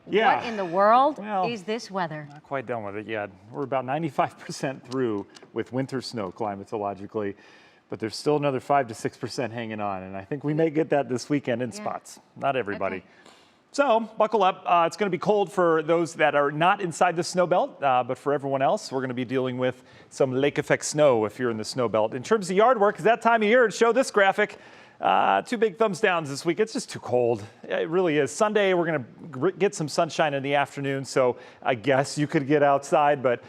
Yeah. What in the world Well, is this weather? Not quite done with it yet. We're about 95% through with winter snow climatologically, but there's still another 5 to 6% hanging on, and I think we may get that this weekend in spots. Not everybody. Okay. So buckle up. It's going to be cold for those that are not inside the snow belt, but for everyone else, we're going to be dealing with some lake effect snow if you're in the snow belt. In terms of yard work, it's that time of year to show this graphic. 2 big thumbs downs this week. It's just too cold. It really is. Sunday, we're going to get some sunshine in the afternoon, so I guess you could get outside, but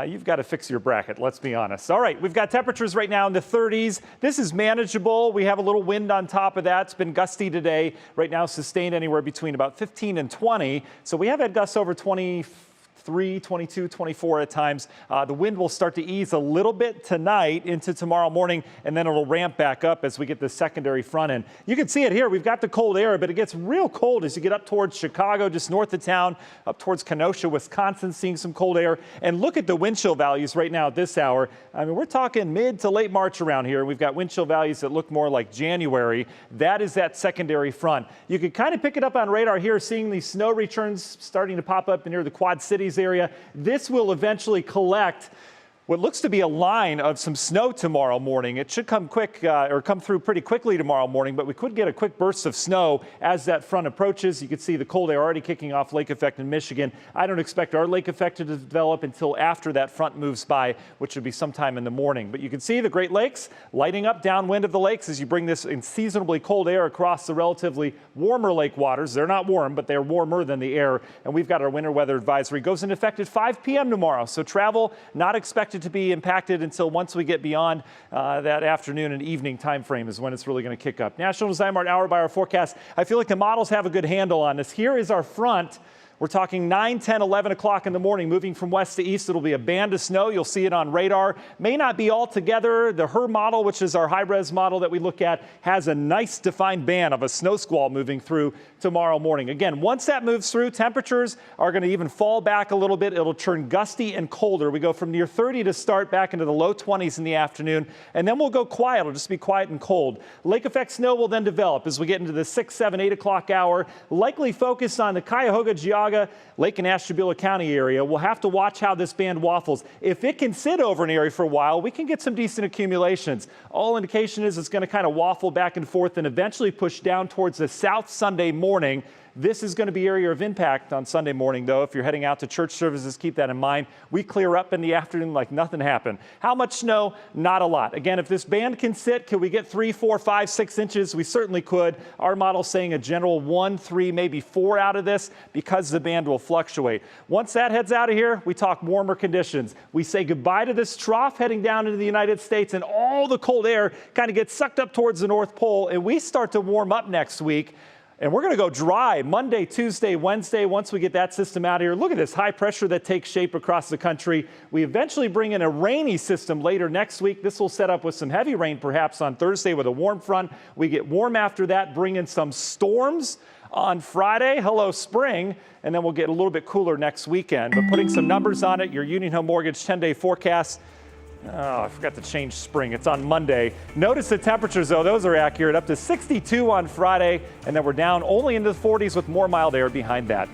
you've got to fix your bracket, let's be honest. All right, we've got temperatures right now in the 30s. This is manageable. We have a little wind on top of that. It's been gusty today. Right now, sustained anywhere between about 15 and 20. So we have had gusts over 23, 22, 24 at times. The wind will start to ease a little bit tonight into tomorrow morning, and then it'll ramp back up as we get the secondary front end. You can see it here. We've got the cold air, but it gets real cold as you get up towards Chicago, just north of town, up towards Kenosha, Wisconsin, seeing some cold air. And look at the wind chill values right now at this hour. I mean, we're talking mid to late March around here. We've got wind chill values that look more like January. That is that secondary front. You can kind of pick it up on radar here, seeing these snow returns starting to pop up near the Quad Cities area. This will eventually collect what looks to be a line of some snow tomorrow morning. It should come quick or come through pretty quickly tomorrow morning, but we could get a quick burst of snow as that front approaches. You can see the cold air already kicking off lake effect in Michigan. I don't expect our lake effect to develop until after that front moves by, which would be sometime in the morning. But you can see the Great Lakes lighting up downwind of the lakes as you bring this unseasonably cold air across the relatively warmer lake waters. They're not warm, but they're warmer than the air. And we've got our winter weather advisory. Goes into effect at 5 p.m. tomorrow. So travel not expected to be impacted until once we get beyond that afternoon and evening time frame is when it's really going to kick up. National Design Mart hour by hour forecast. I feel like the models have a good handle on this. Here is our front. We're talking 9, 10, 11 o'clock in the morning, moving from west to east. It'll be a band of snow. You'll see it on radar. May not be all together. The HER model, which is our high-res model that we look at, has a nice defined band of a snow squall moving through tomorrow morning. Again, once that moves through, temperatures are going to even fall back a little bit. It'll turn gusty and colder. We go from near 30 to start back into the low 20s in the afternoon, and then we'll go quiet. It'll just be quiet and cold. Lake effect snow will then develop as we get into the 6, 7, 8 o'clock hour, likely focused on the Cuyahoga, Geauga, Lake and Ashtabula County area. We'll have to watch how this band waffles. If it can sit over an area for a while, we can get some decent accumulations. All indication is it's going to kind of waffle back and forth and eventually push down towards the south Sunday morning. This is going to be area of impact on Sunday morning, though. If you're heading out to church services, keep that in mind. We clear up in the afternoon like nothing happened. How much snow? Not a lot. Again, if this band can sit, can we get 3, 4, 5, 6 inches? We certainly could. Our model's saying a general 1, 3, maybe 4 out of this because the band will fluctuate. Once that heads out of here, we talk warmer conditions. We say goodbye to this trough heading down into the United States, and all the cold air kind of gets sucked up towards the North Pole, and we start to warm up next week. And we're going to go dry Monday, Tuesday, Wednesday once we get that system out of here. Look at this high pressure that takes shape across the country. We eventually bring in a rainy system later next week. This will set up with some heavy rain perhaps on Thursday with a warm front. We get warm after that, bring in some storms on Friday. Hello, spring. And then we'll get a little bit cooler next weekend. But putting some numbers on it, your Union Home Mortgage 10-day forecast. Oh, I forgot to change spring. It's on Monday. Notice the temperatures, though. Those are accurate. Up to 62 on Friday, and then we're down only into the 40s with more mild air behind that.